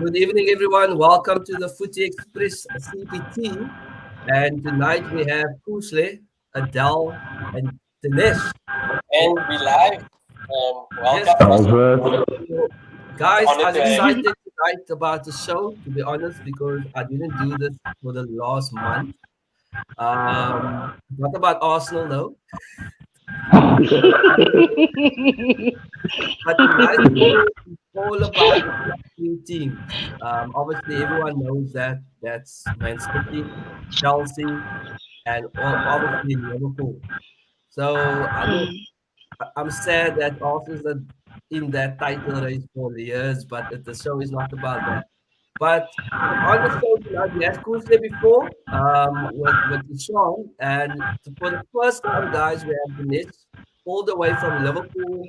Good evening, everyone. Welcome to the Footy Express CPT. And tonight we have Kuhle, Adele, and Dinesh. And we live. Yes, Welcome. guys, Honored I'm to have excited tonight about the show, to be honest, because I didn't do this for the last month. Not about Arsenal, though. But tonight's show is all about the two teams. Obviously, everyone knows that that's Man City, Chelsea, and obviously Liverpool. So I'm sad that Arsenal's not in that title race for the years, but the show is not about that. But on the show tonight, we had Kuhle before with Sean, and for the first time, guys, we have Dinesh all the way from Liverpool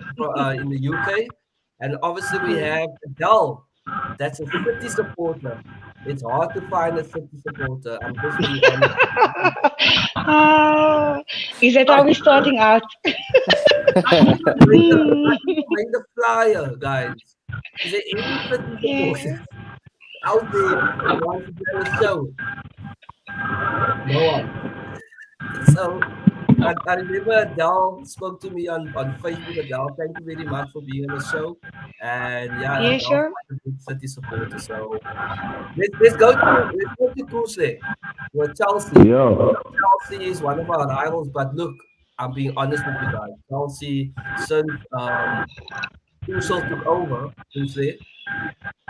in the UK, and obviously we have Adele, that's a City supporter. It's hard to find a City supporter. I'm just being honest. Ah, is that I how we're starting out? bring the flyer, guys. Is there any City Yeah. supporters out there who want to be on the show? No one. So I remember Adele spoke to me on Facebook. Adele, thank you very much for being on the show. And yeah, Yeah, Adele's sure. quite a big City supporter. So let's go to Kuhle with Chelsea. Yeah. Chelsea is one of our rivals, but look, I'm being honest with you guys. Chelsea, since Tuchel took over, Kuhle, you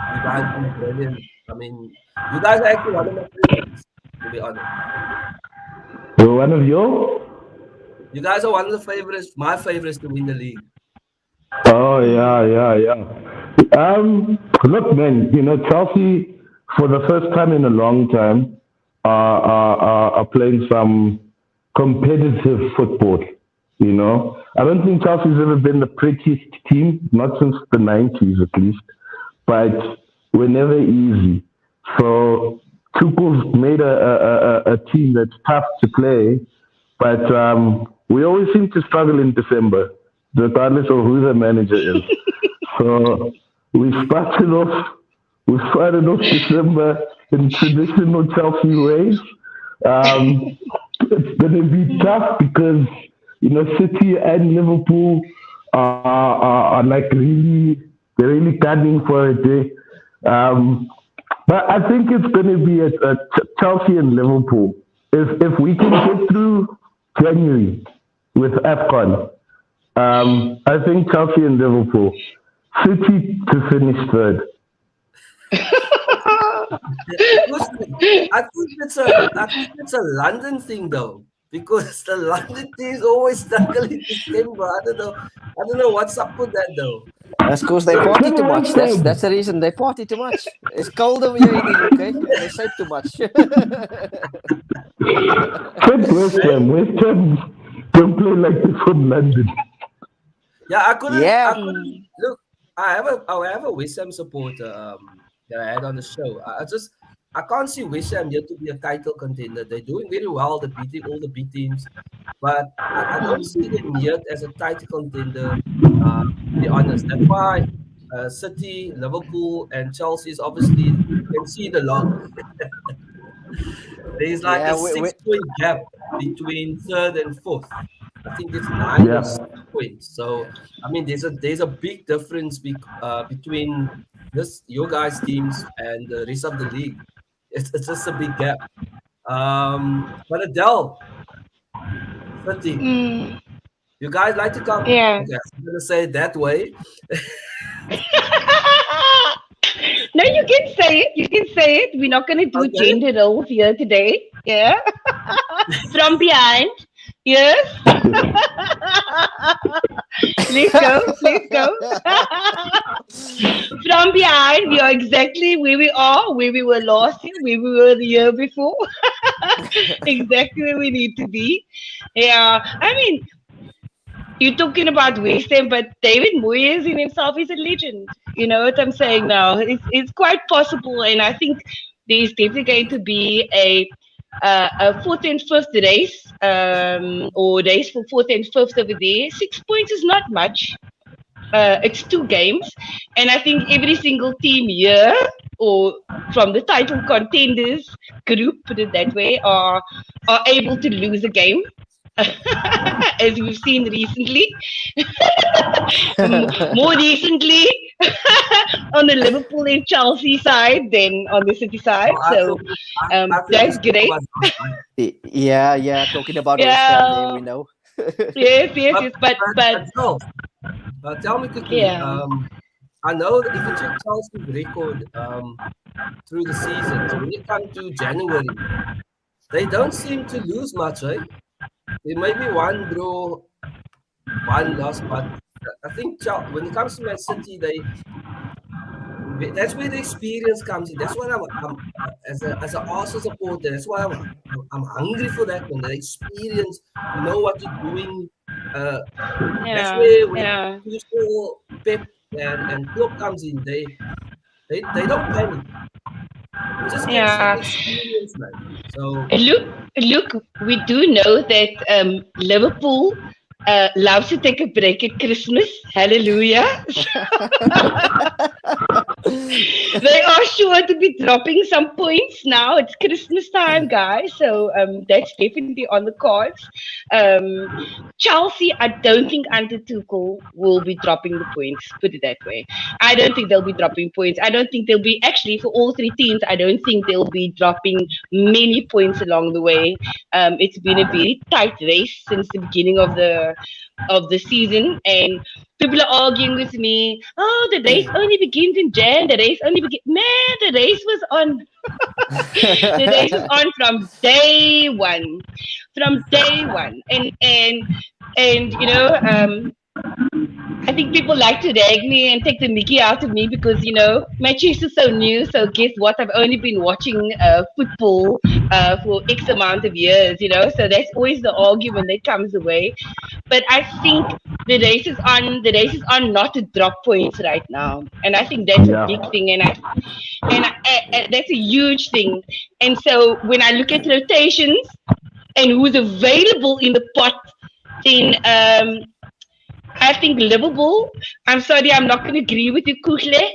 guys been brilliant. I mean, you guys are actually one of my favorites, to be honest. You're one of you? You guys are one of the favorites, my favorites to win the league. Oh, yeah. Look, man, Chelsea, for the first time in a long time, are playing some competitive football. I don't think Chelsea's ever been the prettiest team, not since the 90s at least, but we're never easy. So Tuchel's made a team that's tough to play, but we always seem to struggle in December, regardless of who the manager is. So we started off December in traditional Chelsea ways. It's going to be tough because City and Liverpool are like they're really gunning for it. But I think it's going to be a Chelsea and Liverpool. If we can get through January with AFCON, I think Chelsea and Liverpool. City to finish third. Listen, I think it's a London thing though, because the London teams always struggle in December. I don't know what's up with that though. That's because they party too much. That's the reason they party too much. It's cold over here in the UK. They sleep too much. West Ham. West Ham don't play like this from London. Yeah, I couldn't. Yeah. I couldn't look. I have a West Ham supporter that I had on the show. I can't see West Ham yet to be a title contender. They're doing very well. They're beating all the big teams, but I don't see them yet as a title contender. To be honest, that's why City, Liverpool, and Chelsea is obviously you can see the log. There's like Yeah, a we, 6 point gap between third and fourth. I think it's 9 or 6 points. So I mean, there's a big difference between your guys' teams and the rest of the league. It's just a big gap. But Adele, City, Mm, you guys like to come? yeah. Okay, I'm gonna say it that way. No, you can say it. You can say it. We're not going to do Okay. gender roles here today. Yeah. From behind. Yes. Let's go. Let's go. From behind, we are exactly where we are, where we were last year, where we were the year before. Exactly where we need to be. Yeah. I mean, you're talking about West Ham, but David Moyes in himself is a legend. You know what I'm saying now? It's quite possible, and I think there's definitely going to be a fourth and fifth race, or race for fourth and fifth over there. 6 points is not much. it's 2 games, and I think every single team here, or from the title contenders group, put it that way, are able to lose a game. As we've seen recently, more recently on the Liverpool and Chelsea side than on the City side. Well, So I thought we that's spoke great. about last night. Yeah, yeah. Talking about West Ham there, we Yeah, know. yes, yes, But, yes. But Charles, tell me quickly. yeah, I know that if you check Chelsea's record through the seasons, when you come to January, they don't seem to lose much, eh? There may be one draw, one loss, but I think when it comes to Man City, that's where the experience comes in. That's what I'm as an Arsenal supporter. That's why I'm hungry for that one. The experience, you know what you're doing. Uh, that's yeah, where when yeah, Tuchel, Pep, and Klopp comes in, they don't panic. It just gives you yeah. experience, man. So Look, we do know that Liverpool loves to take a break at Christmas. Hallelujah. They are sure to be dropping some points now. It's Christmas time, guys. So that's definitely on the cards. Um, Chelsea, I don't think under Tuchel will be dropping the points. Put it that way. I don't think they'll be dropping points. I don't think they'll be actually for all 3 teams. I don't think they'll be dropping many points along the way. It's been a very tight race since the beginning of the season, and people are arguing with me. Oh, the race only begins in Jan. The race only begins. Man, the race was on. The race was on from day one, from day one, and I think people like to rag me and take the mickey out of me because my chest is so new. So guess what? I've only been watching football for X amount of years. So that's always the argument that comes away. But I think the race is on. The race is on not to drop points right now, and I think that's a Yeah. big thing. And that's a huge thing. And so when I look at rotations and who's available in the pot, then I think Liverpool. I'm sorry, I'm not going to agree with you, Kuhle.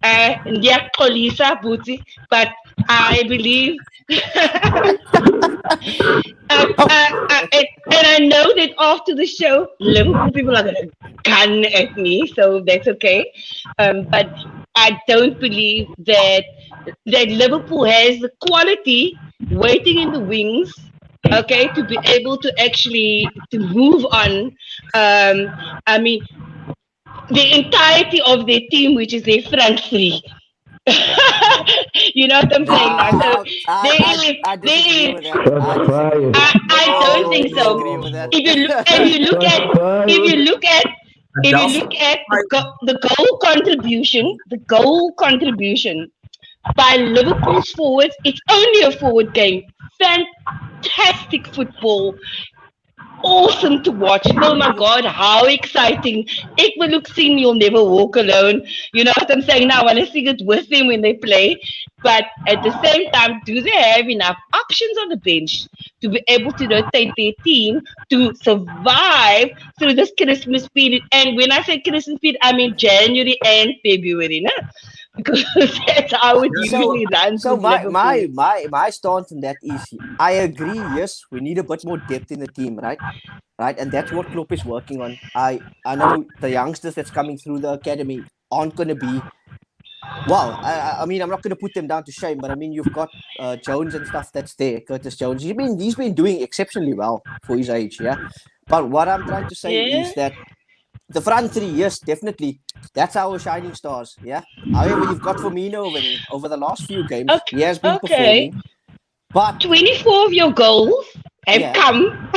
Yeah, Kolisa, Bootsy, but I believe. And I know that after the show, Liverpool people are going to gun at me, so that's okay. But I don't believe that Liverpool has the quality waiting in the wings, okay, to be able to actually to move on. I mean, the entirety of their team, which is their front three. You know what I'm saying now? So Nah, I there disagree is with that. I That's disagree. fine. I don't I think so. disagree with that. If you look, if you look at, That's if you fine. look at, if you look at the goal contribution by Liverpool's forwards, it's only a forward game. Fantastic football. Awesome to watch. Oh my God, how exciting. Ek wil ook sien you'll never walk alone. You know what I'm saying? Now, I want to sing it with them when they play. But at the same time, do they have enough options on the bench to be able to rotate their team to survive through this Christmas period? And when I say Christmas period, I mean January and February, no? Because that's how it So, usually runs so with my Liverpool. my stance on that is, I agree. Yes, we need a bit more depth in the team, right? Right, and that's what Klopp is working on. I know the youngsters that's coming through the academy aren't going to be. Well, I mean, I'm not going to put them down to shame, but I mean, you've got Jones and stuff that's there. Curtis Jones. He's been doing exceptionally well for his age, yeah. But what I'm trying to say Yeah. is that the front three, yes, definitely. That's our shining stars, yeah. However, you've got Firmino over the last few games. Okay. He has been Okay. performing, but 24 of your goals have yeah, come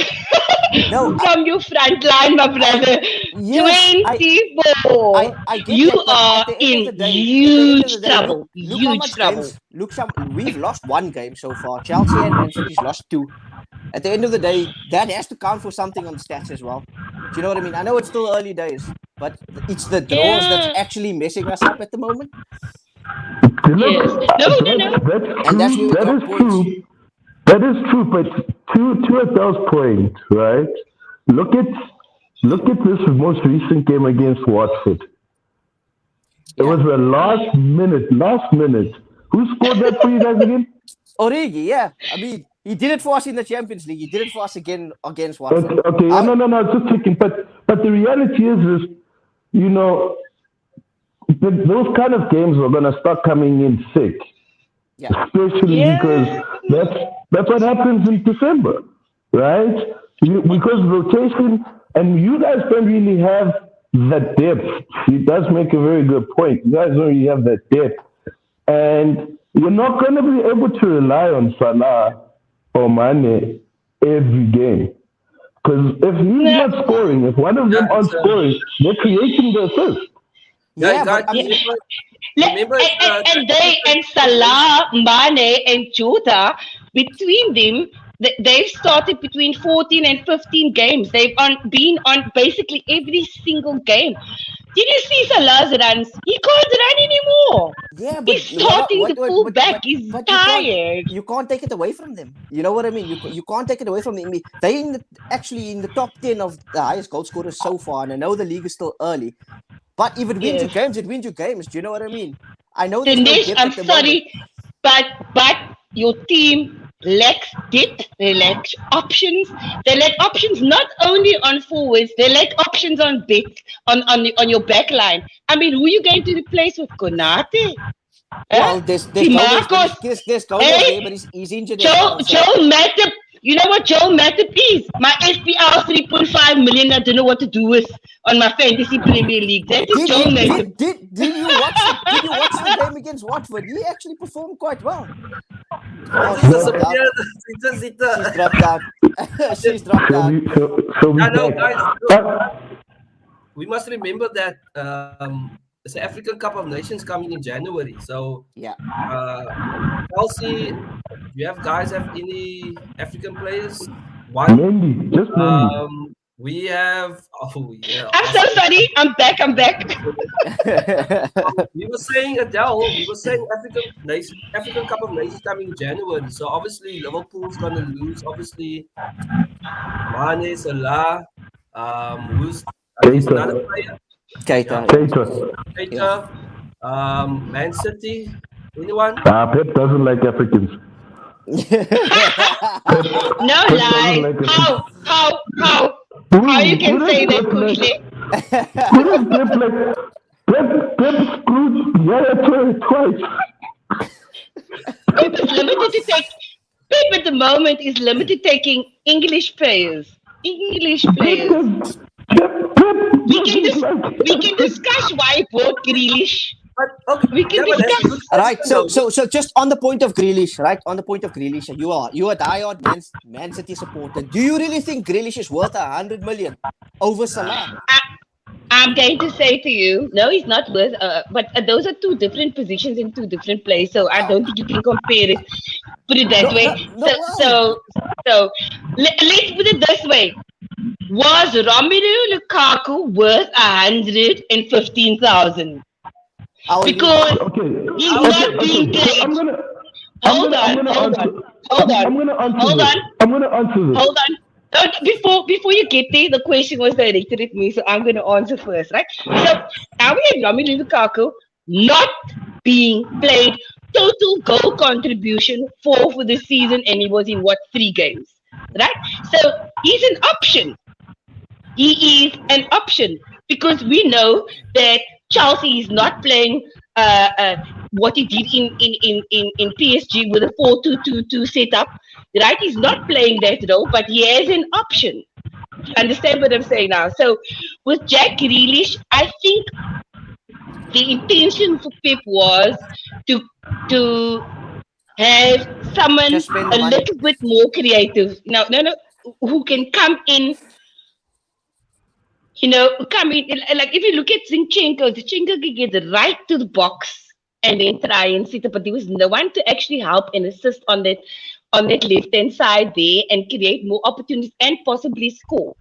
no, from your front line, my brother. yes, 24. I get You that, but are at the end of in the day, huge look trouble. how Huge much trouble. games. We've lost one game so far. Chelsea and Man City's lost two. At the end of the day, that has to count for something on the stats as well. Do you know what I mean? I know it's still early days, but it's the draws that's Yeah. actually messing us up at the moment, Yes. Look, No. that's and that's where true. we That drop is points. true. That is true. But to Adele's point, right? Look at look at this most recent game against Watford. It Yeah. was the last minute. Who scored that for you guys again? Origi, yeah. I mean, he did it for us in the Champions League. He did it for us again against Okay, Watford. okay, yeah, I, no, just checking. But the reality is, you know, those kind of games are gonna start coming in thick, yeah. especially because Yeah. that's that's what happens in December, right? Because rotation, and you guys don't really have that depth. He does make a very good point. You guys don't really have that depth, and you're not going to be able to rely on Salah or Mane every game. Because if he's No. not scoring, if one of Yeah, them aren't scoring, they're creating the assist. yeah, Yeah, but guys, I Yeah. mean, remember it's And they and Salah, Mane, and Jota, between them, they've started between 14 and 15 games. Been on basically every single game. Did you see Salah's runs? He can't run anymore. yeah, but He's starting to pull back. He's but tired. you can't take it away from them. You know what I mean? You can't take it away from them. I mean, they actually in the top 10 of the highest goal scorers so far, and I know the league is still early. But if it wins you Yes. games, it wins you games. Do you know what I mean? I know there's no Dinesh, depth I'm at the moment. sorry, but your team lacks depth. They lack options. They lack options not only on forwards. They lack options on backs on your back line. I mean, who are you going to replace with Konate? Well, Huh? there's Gomez, but Timarcos. there's Gomez there, but Hey, he's injured as well. So Joe Matip. You know what Joe Matip is? My FPL 3.5 million. I don't know what to do with on my fantasy Premier League. That is did Joe he Matip. did you watch it? Did you watch the game against Watford? He actually performed quite well. Oh, It's she's dropped out. disappeared. She's dropped out. She's dropped So out. we I know, back. guys. Uh, We must remember that it's the African Cup of Nations coming in January. So, Yeah. uh, Chelsea, do you have guys have any African players? One. Mendy, just Mendy. We have. Oh yeah, I'm so awesome. sorry. I'm back. I'm back. We were saying Adele. We were saying African Cup of Nations coming in January. So obviously Liverpool's gonna lose. Obviously Mane, Salah. Who's there's Keita. another player. Yeah, Keita. Keita. Yeah. Keita. Man City. Anyone? Pep doesn't like Africans. Pep, No Pep doesn't lie. like How? Africans. How you can Who say does that, Pep like? Kuhle? Who does Pep like? Pep screwed Yaya Toure twice. Pep is limited to take. Pep at the moment is limited taking English players. English Pep players. does. Pep We can doesn't like we can Africans. discuss why he bought Grealish. But okay, We can yeah, but that's a good discuss. Right. question, So though. just on the point of Grealish, right? On the point of Grealish, you are diehard Man City supporter. Do you really think Grealish is worth 100 million over Salah? I'm going to say to you, no, he's not worth. But those are two different positions in two different places, so I don't think you can compare it. Put it that No, way. no, no. So let's put it this way: was Romelu Lukaku worth 115,000? I'll leave Because Okay. he's Okay. not being Okay. So played. I'm gonna. Hold I'm on, gonna hold answer. on, hold on, I'm gonna answer hold this. on, I'm gonna answer this. hold on. Before you get there, the question was directed at me, so I'm going to answer first, right? So now we have Romelu Lukaku not being played, total goal contribution four for the season, and he was in what 3 games, right? So he's an option. He is an option because we know that Chelsea is not playing what he did in PSG with a 4-2-2-2 setup. Right? He's not playing that role, but he has an option. Understand what I'm saying now? So with Jack Grealish, I think the intention for Pep was to to have someone just spend the a money. little bit more creative. No, who can come in, come in. Like if you look at Zinchenko could get right to the box and then try and sit up, but there was no one to actually help and assist on that left hand side there and create more opportunities and possibly score.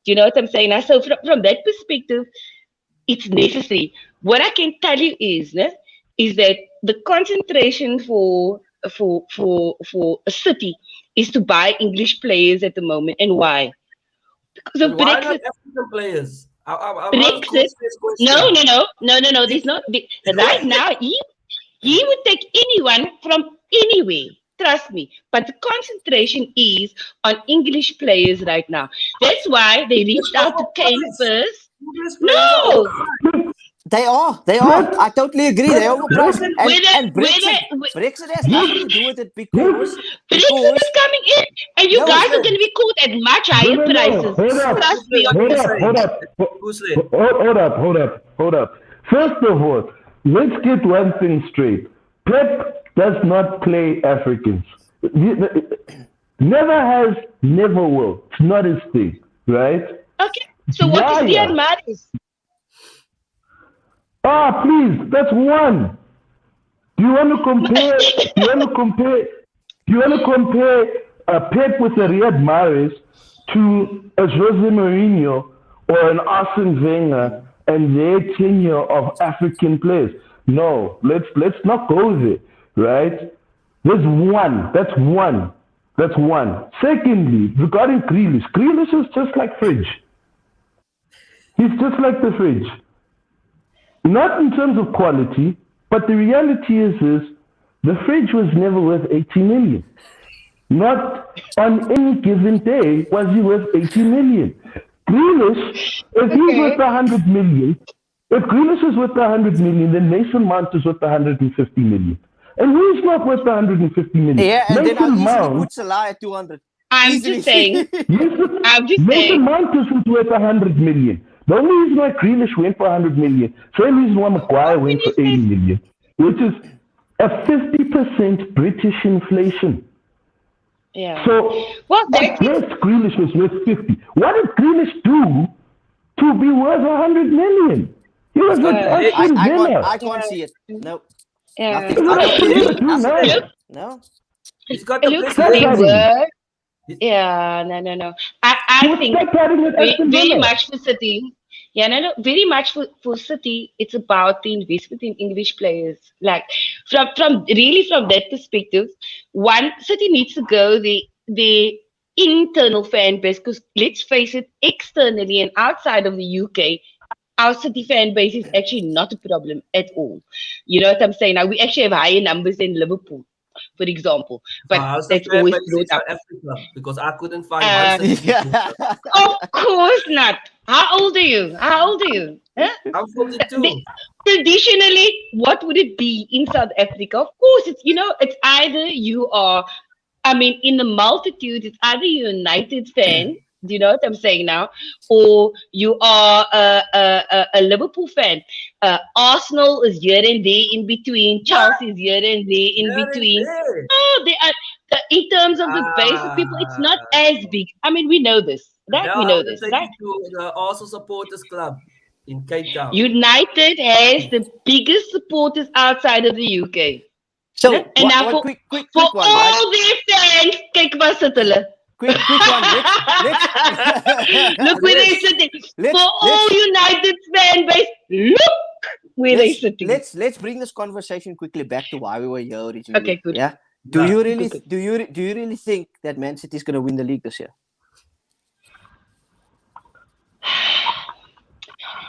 Do you know what I'm saying? Now, so from that perspective, it's necessary. What I can tell you is that the concentration for a city is to buy English players at the moment. And why? because But of why not Brexit. African players? I'm asking Brexit. this No, question. no, no, no, no, no. There's not. Right now, he would take anyone from anywhere. Trust me. But the concentration is on English players right now. That's why they It's reached out to Kane overpriced. first. English players are No, overpriced. They are. They are. I totally agree. They're overpriced. Listen, And Brexit has nothing to do with it because Brexit is coming in, and you no, guys are going to be caught at much higher No, prices. hold up. Trust me. What Hold you up, saying? hold up, Who's saying? hold up. First of all, let's get one thing straight. Pep does not play Africans. Never has, never will. It's not his thing, right? Okay. So what is Yaya. Riyad Mahrez? Ah, please, that's one. Do you want to compare? Pep with a Riyad Mahrez to a Jose Mourinho or an Arsene Wenger and their tenure of African players? No, let's not go there, right? There's one. That's one. Secondly, regarding Grealish is just like fridge. He's just like the fridge. Not in terms of quality, but the reality is the fridge was never worth 80 million. Not on any given day was he worth 80 million. Grealish, if he's worth 100 million, if Grealish is worth 100 million, then Mason Mount is worth 150 million. And who's not worth 150 million? Yeah, and then I'll Mason easily Mount, put Salah at 200. I'm Easily. just saying. I'm just Mason saying. Mount is worth 100 million. The only reason why Grealish went for 100 million, same reason why Maguire went for 80 million, which is a 50% British inflation. Yeah. So, Well, at best, Grealish was worth 50. What did Grealish do to be worth 100 million? He was with Aston Villa. I can't see it. No. Yeah. Nothing. I totally agree. Nothing. Look, No. He's got the look, best they legs. were. Yeah, no. I think very much for City. Yeah, no, very much for City. It's about the investment in English players. Like from that perspective, one City needs to go the internal fan base because let's face it, externally and outside of the UK, our City fan base is actually not a problem at all. You know what I'm saying? Now we actually have higher numbers than Liverpool, for example, but How's the that's fan always base in brought South up. Africa? Because I couldn't find Uh, one city. Yeah. Of course not. How old are you? Huh? I'm 42. Traditionally, what would it be in South Africa? Of course, it's either you are, I mean, in the multitude, it's either you're a United fan. Do you know what I'm saying now? Or you are a Liverpool fan. Arsenal is here and there in between. Chelsea is here and there in There it between. is. Oh, they are. In terms of the base of people, it's not as big. I mean, we know this, right? Now We I'm know going to this, take right? you to the Arsenal Supporters Club in Cape Town. United has the biggest supporters outside of the UK. So, And now what for quick all one, right? their fans, kyk waar sit hulle. Quick one. Let's Look where they're sitting. let's- For all United fan base, look where they're sitting. let's bring this conversation quickly back to why we were here originally. Okay, good. Yeah. Do Yeah. you really Good. do you really think that Man City is going to win the league this year?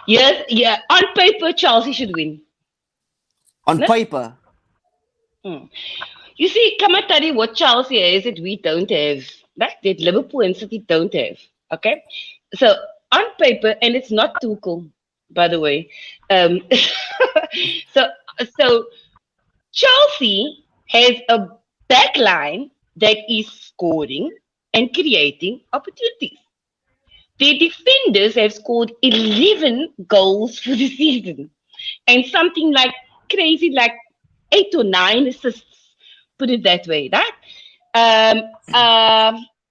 Yes, yeah. On paper, Chelsea should win. On No? paper, You see, come and tell you what Chelsea is that we don't have. That Liverpool and City don't have. Okay? So on paper, and it's not Tuchel, by the way. So Chelsea has a back line that is scoring and creating opportunities. The defenders have scored 11 goals for the season and something like crazy, like 8 or 9 assists, put it that way, right?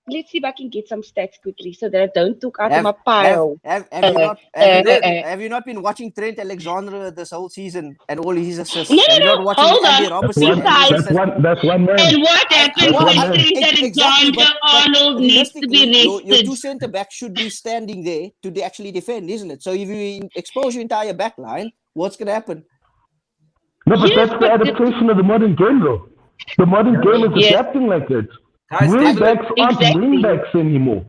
Let's see if I can get some stats quickly so that I don't talk out of my pile. have you not been watching Trent Alexander this whole season and all his assists? No, Have you no, not watching hold Andy on. Robertson and his Besides- assists? That's one man. And what happens Well, when I- Trent exactly, Alexander Arnold needs to be realistically, your two rested? centre backs should be standing there to actually defend, isn't it? So if you expose your entire back line, what's going to happen? No, but Yes, that's the but adaptation of the modern game, though. The modern game is Yes. adapting like that. Guys, Wingbacks aren't Exactly. wingbacks anymore.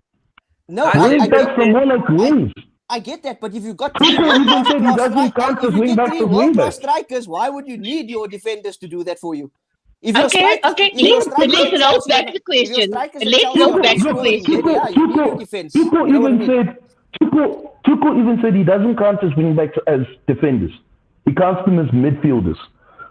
No, Guys, Wing I backs get are more like wings. I get that, but if you've got three People world even said he class doesn't strikers, count if as you wing get backs three as wing world class backs. strikers, why would you need your defenders to do that for you? If Okay, let's roll back the if your question. strikers at Let's Chelsea roll are back not the scoring, then question. yeah, you need your defense. People You know what I even mean? said Tuchel even said he doesn't count as wing backs as defenders. He counts them as midfielders.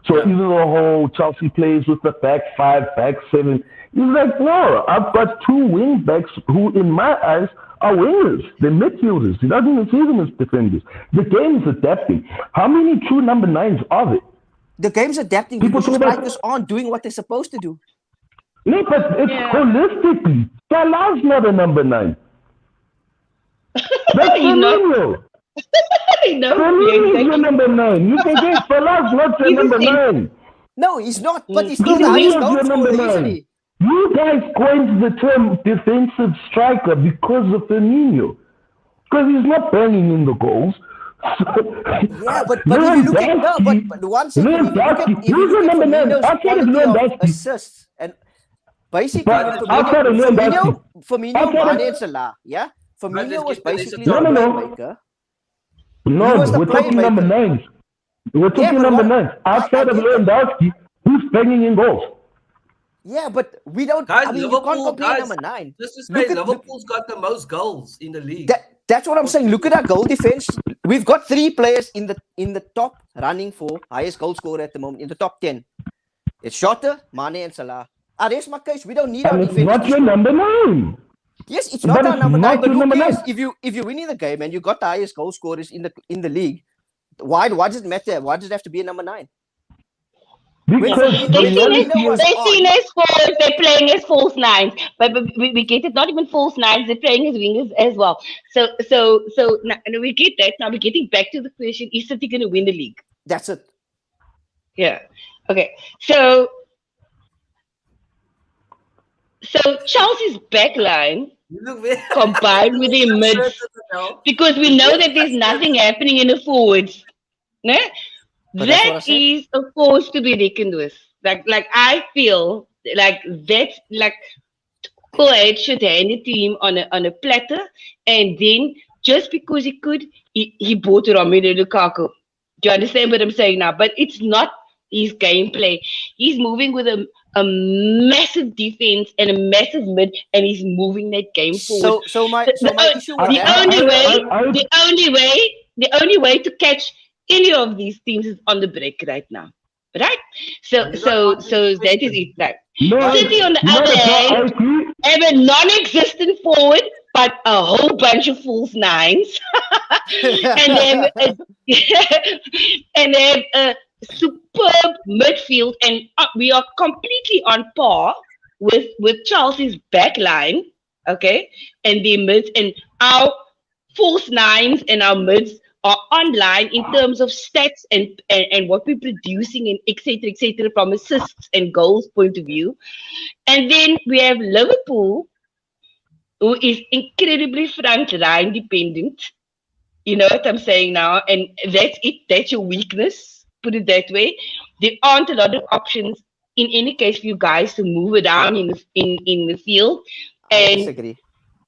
So Yeah. even the whole Chelsea plays with the back five, back seven, he's like, no, I've got two wing backs who, in my eyes, are wingers. They're midfielders. He doesn't even see them as defenders. The game is adapting. How many true number nines are there? The game's adapting People because your talk about- strikers aren't doing what they're supposed to do. No, but it's holistically. Salah's not a number nine. That's You know, Firmino. I know. Firmino is your Exactly. number nine. You forget Salah's not your He's the number same. nine. No, he's not, but he's still He's the a highest wing. goal Firmino's your number scorer, isn't nine. he? You guys coined the term defensive striker because of Firmino. Because he's not banging in the goals. Yeah, but if you look at but the one thing if you look at Firmino's quality of assists and basically But with outside of Firmino, outside of- Mane and Salah, yeah. Firmino let's was get to this basically as the well. playmaker. No, He was the we're talking number playmaker. nines. We're talking but number what- nines. Outside of get that. Lewandowski, who's banging in goals? Yeah, but we don't. Guys, I mean, you Liverpool, can't compare guys, number 9. Just to Look say, at- Liverpool's got the most goals in the league. That's what I'm saying. Look at our goal defense. We've got 3 players in the top running for highest goal scorer at the moment in the top 10. It's Shota, Mane, and Salah. Rest my case. We don't need our And it's defense. not to your score. number nine. Yes, it's not But our it's number 9. not But your who number cares nine. if you're winning the game and you got the highest goal scorers in the league? Why does it matter? Why does it have to be a number 9? Because They the seen reality it- is, They're seen as forwards, they're playing as false nines. But we get it, not even false nines, they're playing as wingers as well. So now we get that. Now we're getting back to the question, is City going to win the league? That's it. Yeah. Okay. So Chelsea's backline You look very combined with the mids, because we know that there's nothing happening in the forwards. No? But that's what I That said. is a force to be reckoned with. Like I feel like that's like Kuhle should hand the team on a platter, and then just because he could, he bought Romelu Lukaku. Do you understand what I'm saying now? But it's not his gameplay. He's moving with a massive defense and a massive mid, and he's moving that game forward. So my issue with The that, only way to catch any of these teams is on the break right now, right? So that is it. Right? no, City on the you know other that's why I hand agree. have a non-existent forward, but a whole bunch of false nines, and they have a superb midfield, and we are completely on par with Chelsea's back line, okay, and the mids, and our false nines and our mids are online in terms of stats and what we're producing and etc from assists and goals point of view. And then we have Liverpool, who is incredibly front line dependent. You know what I'm saying now? And that's it. That's your weakness. Put it that way. There aren't a lot of options in any case for you guys to move it down in the field. I And disagree.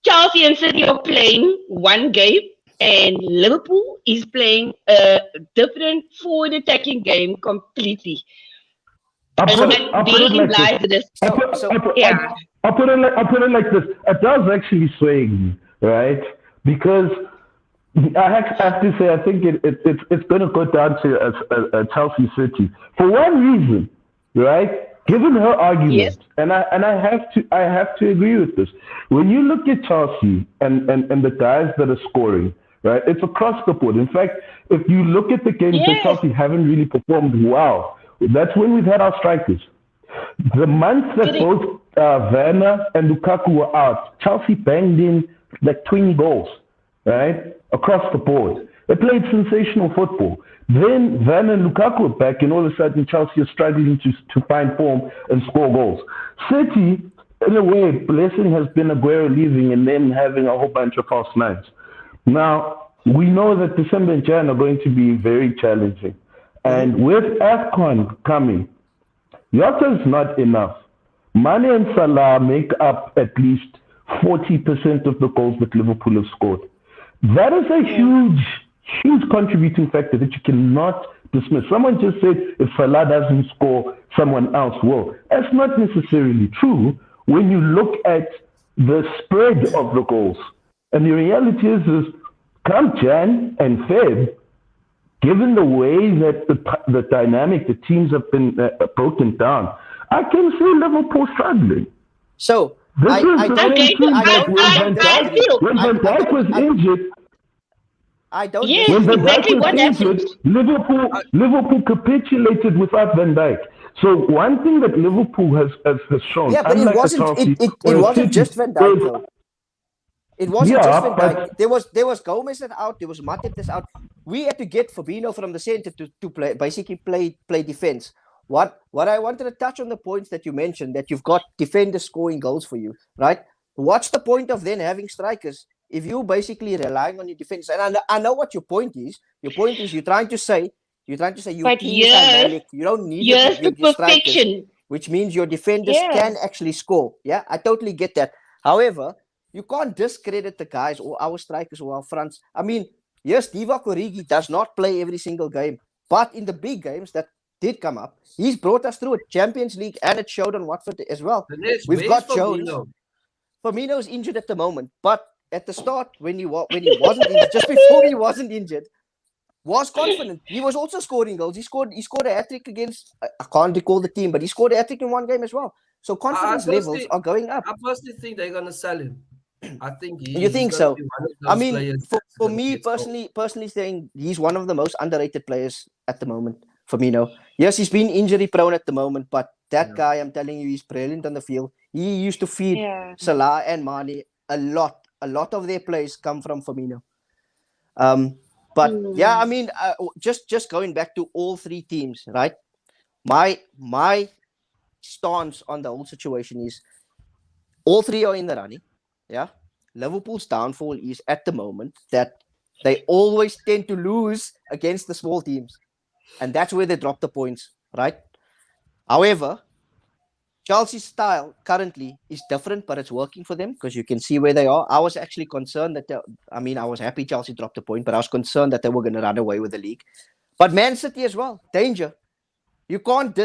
Chelsea and City are playing one game, and Liverpool is playing a different forward attacking game completely. I'll put it Therein like lies this. the I'll put it like this. Adele's actually swaying me, right? Because I have to say, I think it's going to go down to a Chelsea City for one reason, right? Given her argument, Yes. and I have to agree with this. When you look at Chelsea and the guys that are scoring, right? It's across the board. In fact, if you look at the games that Yes. Chelsea haven't really performed well, that's when we've had our strikers. The months that Correct. both Werner and Lukaku were out, Chelsea banged in like 20 goals, right? Across the board. They played sensational football. Then Werner and Lukaku were back, and all of a sudden Chelsea is struggling to find form and score goals. City, in a way, blessing has been Aguero leaving and then having a whole bunch of false nines. Now, we know that December and Jan are going to be very challenging. And with AFCON coming, Yota is not enough. Mane and Salah make up at least 40% of the goals that Liverpool have scored. That is a huge, huge contributing factor that you cannot dismiss. Someone just said if Salah doesn't score, someone else will. That's not necessarily true when you look at the spread of the goals. And the reality is come Jan and Feb, given the way that the dynamic, the teams have been broken down, I can see Liverpool struggling. So This is I the don't, same Okay, so thing I like don't, I don't disagree. when Van Dijk was injured. I don't yes, When Van disagree. Dijk exactly was what happened. injured, Liverpool capitulated without Van Dijk. So one thing that Liverpool has shown, Yeah, but it unlike a wasn't Chelsea it or a wasn't City, just Van Dijk is though. It wasn't just yeah, Van Dijk. but There was Gomez that out. There was Matip that's out. We had to get Fabinho from the center to play defense. What I wanted to touch on the points that you mentioned, that you've got defenders scoring goals for you, right? What's the point of then having strikers if you're basically relying on your defense? And I know what your point is. Your point is your But team is dynamic. You don't need here's the your strikers, perfection. which means your defenders Yeah. can actually score. Yeah, I totally get that. However, you can't discredit the guys or our strikers or our fronts. I mean, yes, Divock Origi does not play every single game, but in the big games that did come up, he's brought us through a Champions League, and it showed on Watford as well. Dinesh, We've where's got Jones. Fabinho? Firmino's injured at the moment, but at the start, when he wasn't injured, just before he wasn't injured, was confident. He was also scoring goals. He scored a hat trick against, I can't recall the team, but he scored a hat trick in one game as well. So confidence levels are going up. I personally think they're gonna sell him. I think You he's think gonna so? be one of I those mean, players that's for gonna me get sold. personally saying he's one of the most underrated players at the moment. Firmino. Yes, he's been injury prone at the moment, but that guy, I'm telling you, he's brilliant on the field. He used to feed Yeah. Salah and Mane a lot. A lot of their plays come from Firmino. But yeah, I mean, just going back to all three teams, right? My stance on the whole situation is all three are in the running. Yeah. Liverpool's downfall is at the moment that they always tend to lose against the small teams. And that's where they drop the points, right? However, Chelsea's style currently is different, but it's working for them because you can see where they are. I was actually concerned that, I was happy Chelsea dropped a point, but I was concerned that they were going to run away with the league. But Man City as well, danger. You can't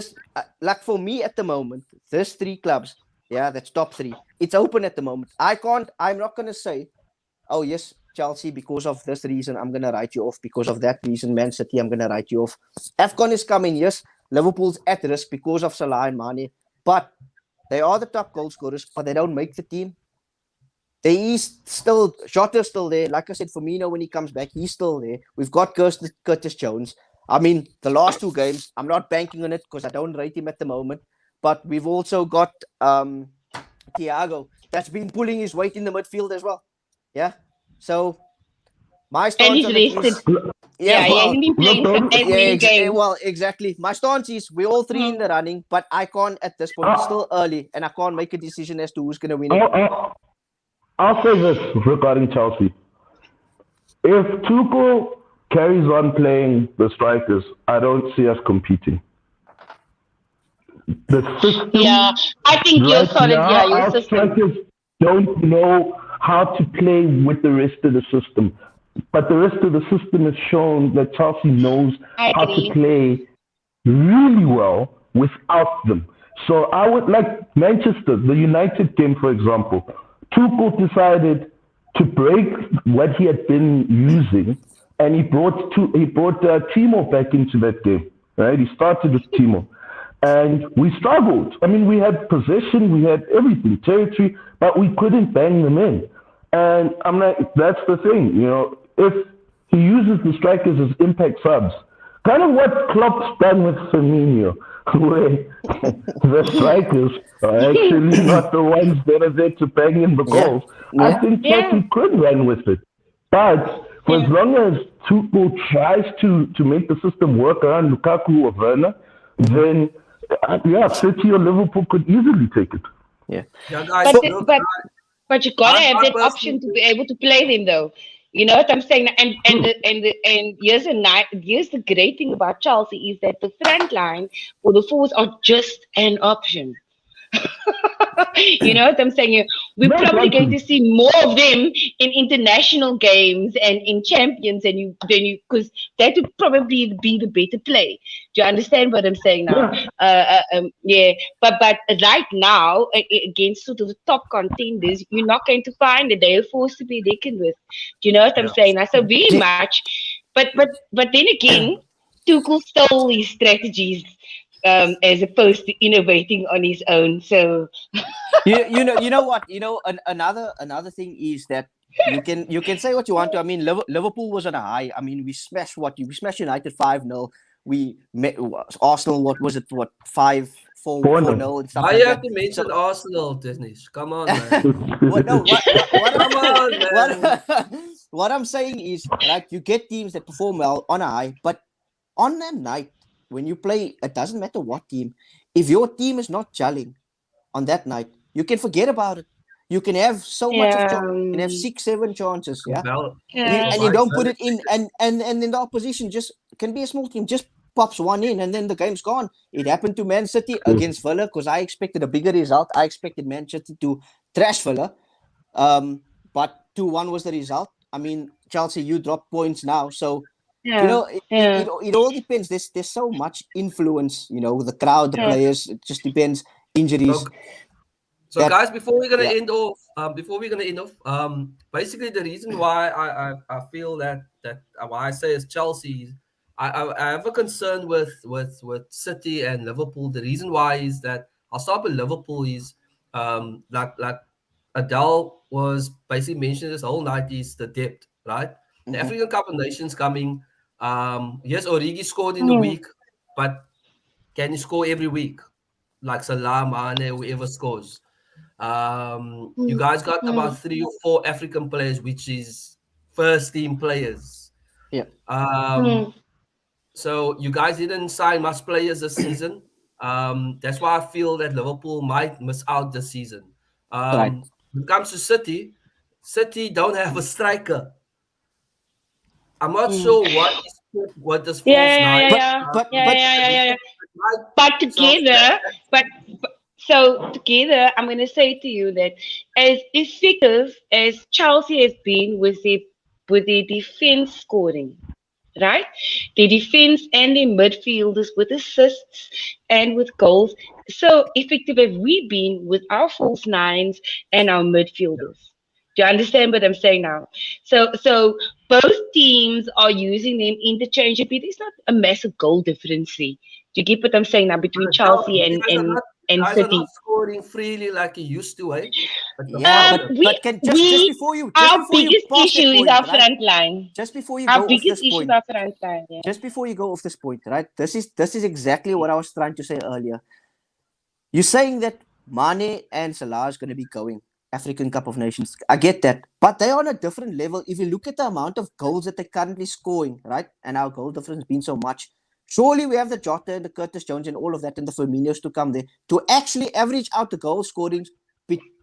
like for me at the moment, there's three clubs. Yeah, that's top three. It's open at the moment. I'm not going to say, oh, yes, Chelsea, because of this reason, I'm going to write you off. Because of that reason, Man City, I'm going to write you off. AFCON is coming, yes. Liverpool's at risk because of Salah and Mane. But they are the top goal scorers, but they don't make the team. There is still, Jota's still there. Like I said, Firmino, when he comes back, he's still there. We've got Curtis Jones. I mean, the last two games, I'm not banking on it because I don't rate him at the moment. But we've also got Thiago that's been pulling his weight in the midfield as well. Yeah. So my And stance he's on it rested. is, Yeah, he hasn't been playing for every game. well, exactly. My stance is we're all three in the running, but I can't at this point. It's still early, and I can't make a decision as to who's going to win it. I'll say this regarding Chelsea. If Tuchel carries on playing the strikers, I don't see us competing. The system Yeah, I think you're right solid. now, Yeah, your our system. strikers don't know how to play with the rest of the system. But the rest of the system has shown that Chelsea knows I how to agree. play really well without them. So I would like Manchester, the United game, for example. Tuchel decided to break what he had been using, and he brought Timo back into that game. Right? He started with Timo, and we struggled. I mean, we had possession, we had everything, territory, but we couldn't bang them in. And I'm like, that's the thing, if he uses the strikers as impact subs, kind of what Klopp's done with Firmino, where the strikers are actually not the ones that are there to bang in the goals. I think Chelsea could run with it. But for as long as Tuchel tries to make the system work around Lukaku or Werner, then, City or Liverpool could easily take it. Yeah. Yeah, guys, But, look, but you gotta I have that personally option to be able to play them, though. You know what I'm saying? And here's the great thing about Chelsea is that the front line or the forwards are just an option. You know what I'm saying? We're Most probably going to likely. see more of them in international games and in champions, and because that would probably be the better play. Do you understand what I'm saying now? Yeah. Yeah, but right now against sort of the top contenders, you're not going to find that they are forced to be reckoned with. Do you know what I'm Yeah. saying? Now, so very Yeah. much, but then again, Tuchel stole his strategies as opposed to innovating on his own. So You know what, another thing is that you can say what you want to. I mean, Liverpool was on a high. I mean, we smashed United 5-0. We met Arsenal. What was it? What 5-4 4 4-0 0. and stuff Why like you have that. to So mention Arsenal, Disney? Come on, man. what? No, what I'm Come saying, on, man. what I'm saying is, right, you get teams that perform well on a high, but on a night when you play, it doesn't matter what team. If your team is not gelling on that night, you can forget about it. You can have so much of chance. You can have um, 6, 7 chances, yeah, Val, and you um, don't put it vitality. in, and then the opposition just can be a small team, just pops one in, and then the game's gone. It happened to Man City against Villa because I expected a bigger result. I expected Man City to trash Villa, but 2-1 was the result. I mean, Chelsea, you drop points now, so you yeah, know it, it, yeah, it, it all depends. There's so much influence, the crowd, the yeah. players. It just depends. Injuries So, so that guys, before we're gonna yeah. end off, basically the reason why I feel that why I say it's Chelsea, I have a concern with City and Liverpool. The reason why is that I'll start with Liverpool is like Adele was basically mentioning this whole night is the depth, right? The Hmm. African Cup of Nations coming. Yes, Origi scored in the Mm, week, but can he score every week? Like Salah, Mane, whoever scores. You mm, guys got mm, about 3 or 4 African players, which is first team players. Yeah. Um, mm, so you guys didn't sign much players this season. That's why I feel that Liverpool might miss out this season. Right. When it comes to City, City don't have a striker. I'm not mm. sure what this Yeah, false yeah, nine. yeah, But yeah, but yeah, but yeah, yeah, yeah, yeah. Right? But So that, together, but so together, I'm going to say to you that as effective as Chelsea has been with their defense scoring, right? Their defense and their midfielders with assists and with goals. So effective have we been with our false nines and our midfielders. Do you understand what I'm saying now? So both teams are using them interchangeably. There's not a massive goal difference. Do you get what I'm saying now between Chelsea you guys are not and City? scoring freely like you used to, eh? At the yeah, bottom. but can just We our before you biggest pass issue that is point, our right? front line. Just before you Our go off biggest this issue is point, our front line. Yeah. just before you go off this point, right? This is exactly what I was trying to say earlier. You're saying that Mane and Salah is going to be going African Cup of Nations. I get that, but they're on a different level. If you look at the amount of goals that they're currently scoring, right, and our goal difference has been so much. Surely we have the Jota and the Curtis Jones and all of that and the Firminos to come there to actually average out the goal scoring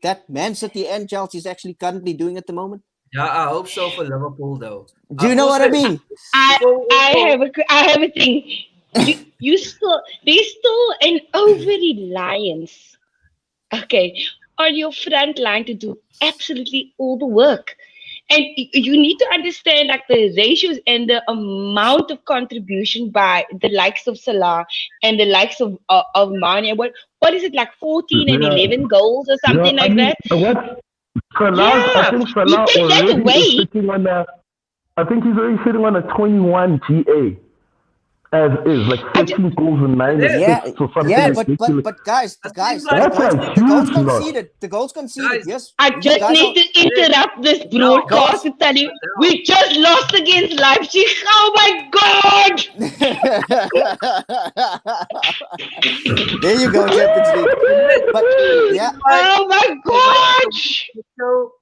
that Man City and Chelsea is actually currently doing at the moment. Yeah, I hope so for Liverpool though. Do you know what I Kuhle, mean? I before we go, I have a thing. You still there's still an over reliance, okay, on your front line to do absolutely all the work. And you need to understand like the ratios and the amount of contribution by the likes of Salah and the likes of Mane. What is it like 14 and Yeah. 11 goals or Yeah. something I like mean, that? what Salah? I Yeah, think you Salah take that already is away. sitting on a. I think he's already sitting on a 21 GA as is, like I just 13 goals and it 9 is. Yeah, assists or something yeah, but ridiculous. but guys, It seems guys, like the That's goals, a the goals huge lot. conceded, the goals conceded. guys, Yes, I you just guys need are to it is. interrupt this Now, broadcast goals. to tell you Adele, we just lost against Leipzig. Oh my god! There you go, Champions League. But the yeah, reason why Oh my the way gosh!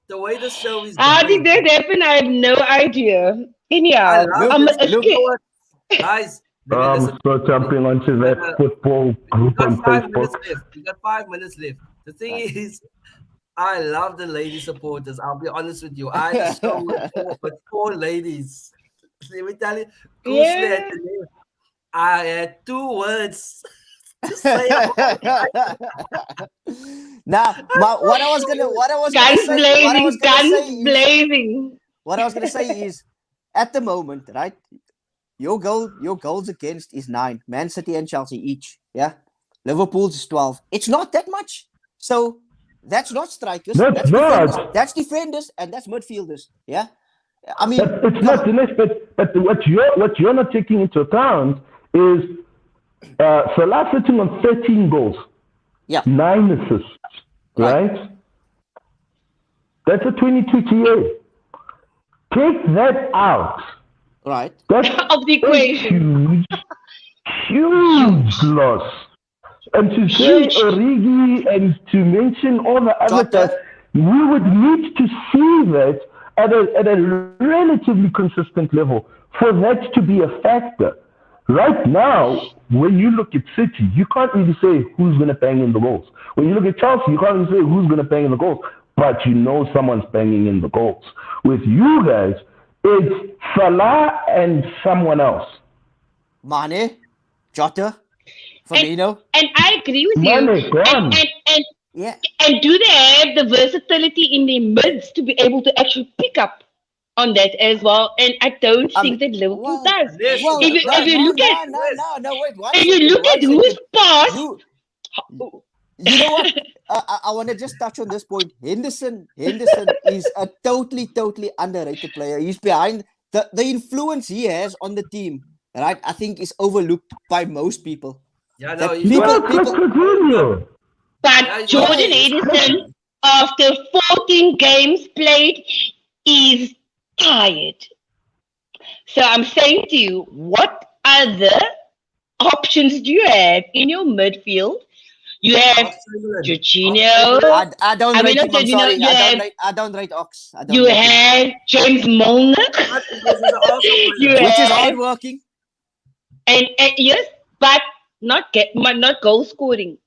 the way the show is How did going, that happen? I have no idea. I Anyhow, love look, I'm this. You look. know scared. what, guys? Let me listen So to me. jumping onto that Uh, football we group got on 5 minutes Facebook. left. We got 5 minutes left. The thing Right. is, I love the lady supporters. I'll be honest with you. I had a show with four ladies. Let me tell you, Kuhle and Yeah. Deneshan. I had 2 words. Just say it. Now, what I was gonna Guns say, blazing, guns blazing. what I was gonna say is, at the moment, right? Your goals against is 9. Man City and Chelsea each. Yeah, Liverpool's is 12. It's not that much. So that's not strikers. That's not. That's defenders, and that's midfielders. Yeah, I mean, It's come not, on. Dinesh, but what you're not taking into account is Salah sitting on 13 goals, Yeah, 9 assists, right, right? That's a 22 TA. Take that out. right. That's Of the a equation. huge loss. And to say Huge. Origi and to mention all the other Jota. guys, we would need to see that at a relatively consistent level for that to be a factor. Right now, when you look at City, you can't really say who's going to bang in the goals. When you look at Chelsea, you can't really say who's going to bang in the goals, but you know someone's banging in the goals. With you guys, it's Salah and someone else. Mane, Jota, And, Firmino. and I agree with you. Mane, gone. Yeah, And do they have the versatility in their midst to be able to actually pick up on that as well? And I don't I think mean, that Liverpool well, does. Yes, well, If you look at no, wait, one if you second, look one at who's second. passed, You know what? I want to just touch on this point. Henderson is a totally underrated player. He's behind the influence he has on the team, right? I think is overlooked by most people. Yeah, no, That he's people- not. Well, Coutinho. but Yeah, Jordan he's Henderson, after 14 games played, is tired. So I'm saying to you, what other options do you have in your midfield? You have Jorginho. I don't I mean, rate not him. I'm Jorginho, sorry. you have I don't rate Ox. I don't you rate him. have James Milner. You Which is have hardworking. and yes, but not goal scoring.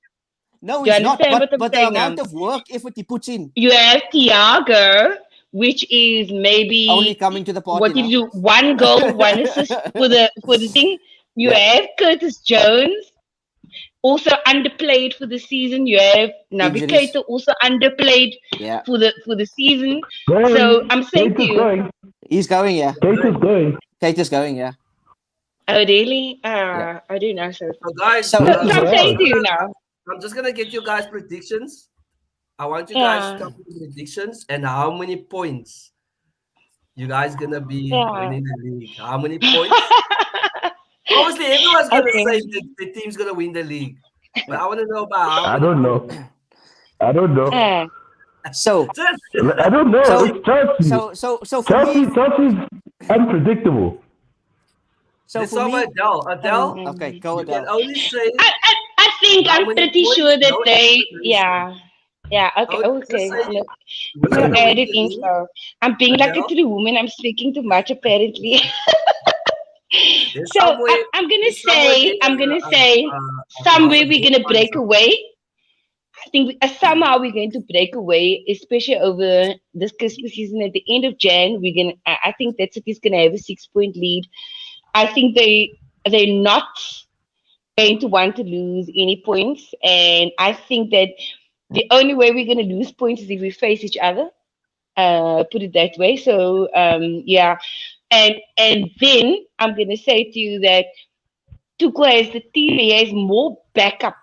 No, Do you he's not. understand what I'm But the saying amount now? of work effort he puts in, You have Thiago, which is maybe only coming to the party what did now. you do? 1 goal, 1 assist for the thing. You Yeah. have Curtis Jones, also underplayed for the season. You have Naby Injuries. Keita, also underplayed Yeah, for the season. Going. So I'm saying to Keita's you, going. he's going. Yeah, Keita's going. Keita's going. Yeah. oh really? Yeah. I don't know. So, So guys, So- so I'm saying to you now, I'm just gonna get you guys predictions. I want you guys to yeah, come with predictions and how many points you guys gonna be yeah. winning the league. How many points? Obviously, everyone's gonna Okay. say that the team's gonna win the league, but I want to know about how I many don't know. points. I don't know. So I don't know. So- It's Chelsea. so for me, Chelsea's unpredictable. so Let's for talk me, about Adele. Adele, okay, go you can Adele. only say I think how I'm many pretty points, sure that no they, explanation. yeah. Okay, I would just okay. say Look, who's you gonna win added the in league? so I'm being like a Adele? true woman. I'm speaking too much apparently. There's So somewhere. I'm gonna There's somewhere say a somewhere house we're of gonna gold break somewhere. away. I think somehow we're going to break away, especially over this Christmas season at the end of Jan. I think that City's gonna have a 6-point lead. I think they're not going to want to lose any points, and I think that the only way we're gonna lose points is if we face each other. Put it that way. So yeah, and then I'm gonna say to you that Tuchel has the team. He has more backups.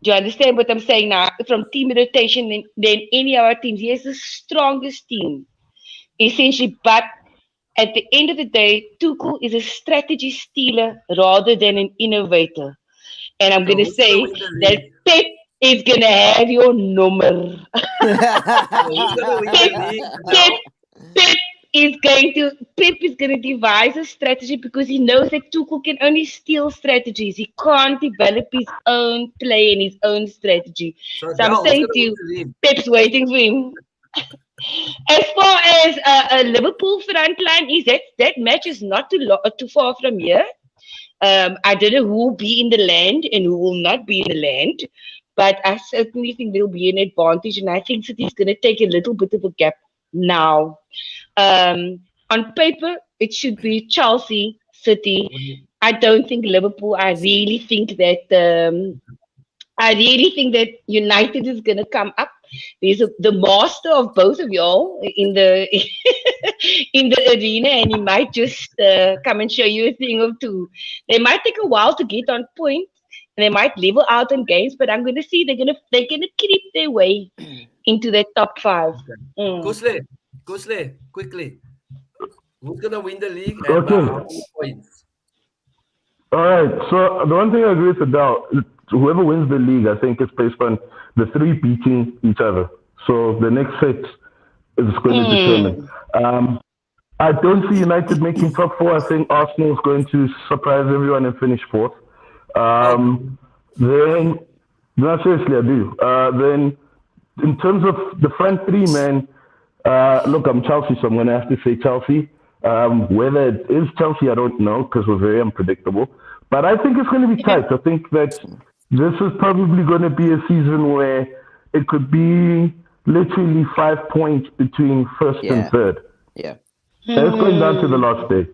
Do you understand what I'm saying now? From team rotation than any of our teams. He has the strongest team, essentially. But at the end of the day, Tuchel is a strategy stealer rather than an innovator. And I'm So going to who's gonna say win the that league? Pep is going to have your number. So who's gonna win the league? Pep, Adele? Pep Pep is going to devise a strategy because he knows that Tuchel can only steal strategies. He can't develop his own play and his own strategy. So So I'm Adele, who's saying gonna to win you, the league? Pep's waiting for him. As far as a Liverpool front line is, that match is not too far from here. I don't know who will be in the land and who will not be in the land, but I certainly think there will be an advantage, and I think City's going to take a little bit of a gap now. On paper, it should be Chelsea, City, I don't think Liverpool. I really think that United is going to come up. There's the master of both of y'all in the in the arena, and he might just come and show you a thing or two. They might take a while to get on point, and they might level out on games. But I'm going to see they're gonna creep their way into the top five. Okay. Mm. Kusle, quickly. Who's gonna win the league and by how Okay. many points? All right. So the one thing I agree with Adele, whoever wins the league, I think is based on the three beating each other. So the next set is going to determine. Mm. I don't see United making top four. I think Arsenal is going to surprise everyone and finish fourth. Okay. Then, no, seriously, I do. Then, in terms of the front three, man, look, I'm Chelsea, so I'm going to have to say Chelsea. Whether it is Chelsea, I don't know because we're very unpredictable. But I think it's going to be tight. I think that this is probably going to be a season where it could be literally 5 points between first and Yeah, third. yeah. And it's going down to the Hmm. last day.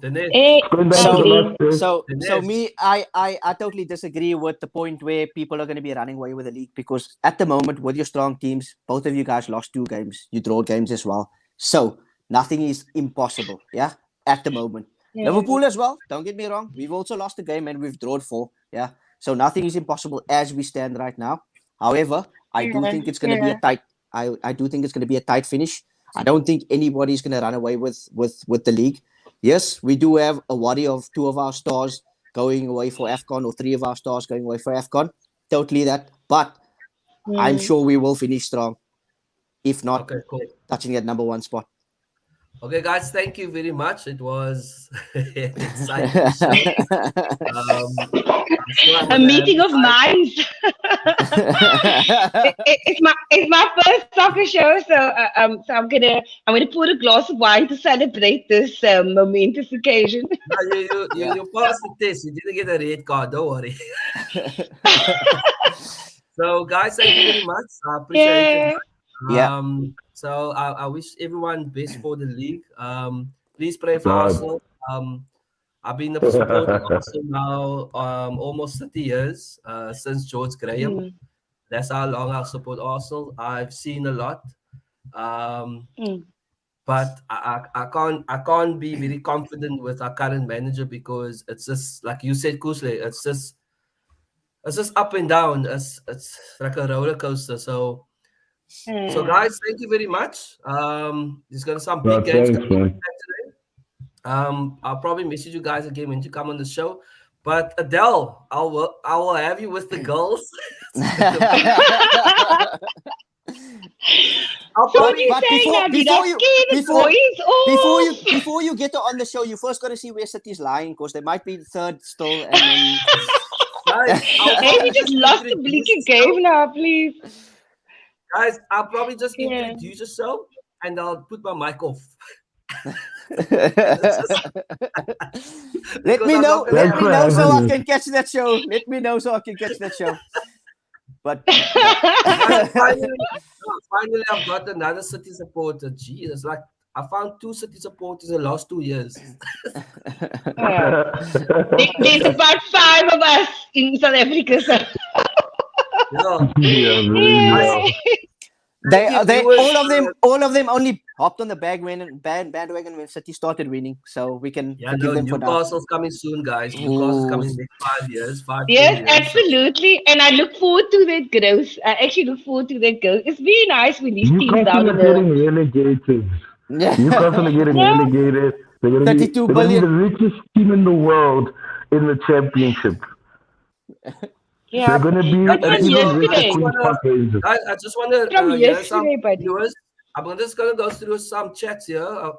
Dinesh, It's going down to the So, last Exactly. day. so Dinesh. me, I totally disagree with the point where people are going to be running away with the league because at the moment, with your strong teams, both of you guys lost 2 games. You draw games as well. So nothing is impossible. Yeah, at the moment, Hmm. Liverpool as well. Don't get me wrong. We've also lost a game and we've drawn 4. Yeah, so nothing is impossible as we stand right now. However, I do Yeah. think it's going to be a Yeah. tight. I do think it's going to be a tight finish. I don't think anybody's going to run away with the league. Yes, we do have a worry of 2 of our stars going away for AFCON or 3 of our stars going away for AFCON. Totally that. But I'm Hmm. sure we will finish strong, if not Okay, cool. touching that number 1 spot. Okay, guys, thank you very much. It was an insightful show. I'm sure I'm A gonna have meeting of time. minds. It's my first soccer show, so I'm gonna pour a glass of wine to celebrate this momentous occasion. No, Yeah. you passed the test. You didn't get a red card. Don't worry. So, guys, thank you very much. I appreciate it. Yeah. Yeah. So I wish everyone best for the league. Please pray for God. Arsenal. I've been supporting Arsenal now almost 30 years since George Graham. Mm, That's how long I've support Arsenal. I've seen a lot. Um, mm, but I can't be very confident with our current manager because it's just like you said, Kusle, it's just up and down. It's like a roller coaster. So mm. guys, thank you very much. There's gonna some big God, games thanks, coming man. today. I'll probably message you guys again when you come on the show. But Adele, I will have you with the girls. I'll So what but you probably but saying before now? Did I before you scare the before boys before you off? before you get on the show, you first got to see where City's lying because they might be third still, and then guys, I'll Hey, probably we just just lost the introduce bleaking the show. game now, please. Guys, I'll probably just Yeah. introduce the show and I'll put my mic off. And it's just let because me I'm know. not gonna Let Thanks have me for know anyone. so I having can me. catch that show. Let me know so I can catch that show. But yeah. Guys, finally, I've got another City supporter. Jesus, like I found 2 City supporters in the last 2 years. Yeah. There's about 5 of us in South Africa, so Yeah, Yeah, very guys, yeah. well. thank you, They viewers. all of them only hopped on the bandwagon when City started winning, so we can Yeah, forgive no, them for now. Newcastle's coming soon, guys. Newcastle's Ooh. coming in the next 5 years, ten Yes, years. So absolutely. And I look forward to that growth. I actually look forward to that growth. It's very nice when these teams down Newcastle in are the getting relegated. Newcastle are Yeah. getting yeah, relegated. Thirty-two They're gonna be the billion. richest team in the world in the championship. They're yeah. gonna be But guys, an from even I richer just yesterday, Queen's wanna, Park Rangers. I just wanna from hear some yesterday, buddy. viewers. I'm just gonna go through some chats here.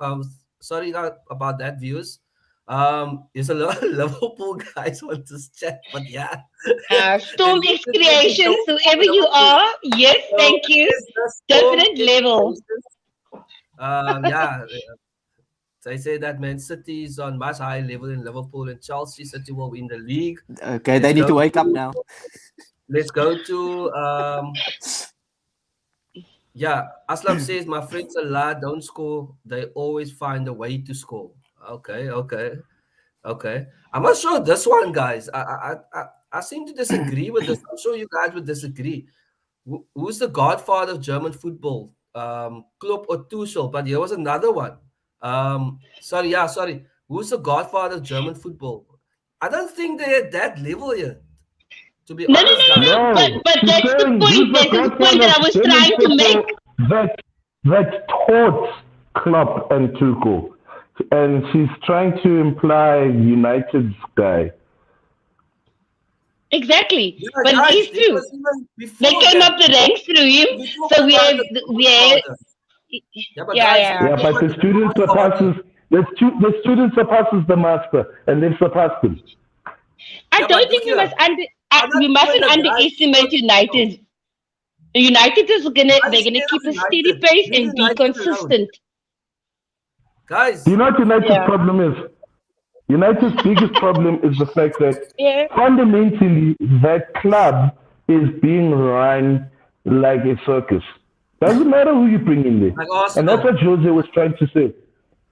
Sorry about that, viewers. There's a lot of Liverpool guys want to chat, but yeah, Storm and X this is the Creations, show for whoever you Liverpool. are, yes, So thank you. it's the Storm Definite level. Education. Yeah, they say that Man City is on much higher level than Liverpool and Chelsea. City will win the league. Okay, Let's they need go to wake up to now. let's go to yeah. Aslam says my friends a lot don't score. They always find a way to score. Okay, okay. Okay. I'm not sure this one, guys. I seem to disagree with this. I'm sure you guys would disagree. Who's the godfather of German football? Klopp or Tuchel? But here was another one. Sorry, yeah, sorry. Who's the godfather of German football? I don't think they're at that level yet. To be No, no, honest, no, guys. no. No, But she's that's the saying who's point. the That's the point godfather that I of was German trying to football make. that taught Klopp and Tuchel, and she's trying to imply United's guy. Exactly. Yeah, But it guys, is it true. was even They before came that. up the ranks through him. We talk So we about have, the we have, godfather. Yeah, but yeah, guys, we yeah. Yeah, talk but about the the student godfather. surpasses the student surpasses the master, and they've surpassed him. I Yeah, but don't look think here. I'm we not even mustn't the guy underestimate who no. United. United is I'm they're gonna scared of keep a steady United. pace Leave and be United alone. consistent. Do Guys, you know what United's Yeah. problem is? United's biggest problem is the fact that Yeah. fundamentally that club is being run like a circus. Doesn't matter who you bring in there. like And that's Arsenal. what Jose was trying to say.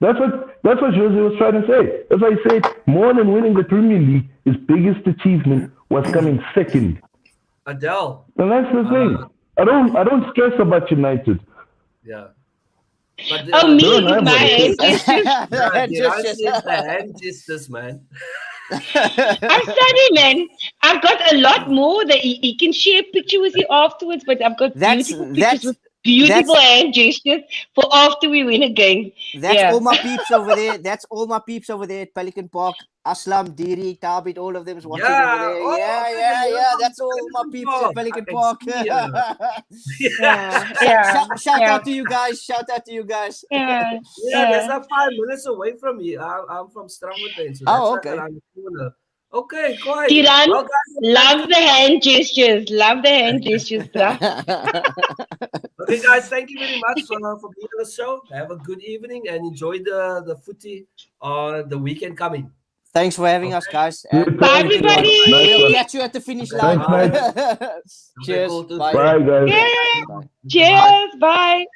That's what Jose was trying to say. As I said, more than winning the Premier League, his biggest achievement was coming second. Adele. And that's the thing. I don't stress about United. Yeah. But Oh, They me don't with have my one. hand gestures. yeah, Just, Deneshan is the hand gestures, man. I'm sorry, man. I've got a lot more that he can share a picture with you afterwards, but I've got that's beautiful pictures that's with beautiful that's hand gestures for after we win a game. that's Yeah. all my peeps over there. That's all my peeps over there at Pelican Park. Aslam, Diri, Tabit, all of them is watching over Yeah. there. Oh, Yeah, okay, yeah, you're yeah. from That's all my Pelican peeps at Park. I Pelican can Park. see. Yeah. Yeah. Yeah. Shout Yeah. out to you guys. Shout out to you guys. Yeah. Yeah, that's Yeah. like 5 minutes away from me. I'm from Strangfontein, so that's Oh, like okay. around the corner. Okay, quite. Tiran, Well, guys, love the hand gestures. Love the hand gestures, bruh. okay, guys, thank you very much for being on the show. Have a good evening and enjoy the footy on the weekend coming. Thanks for having us, Okay, guys. You And Bye, too. we'll, everybody. Nice we'll one. catch you at the finish okay, line. bye. Thanks, mate. Okay, Cheers. cool. Bye. Tuesday. Bye, guys. Yeah. Bye. Okay, bye. Cheers. Bye.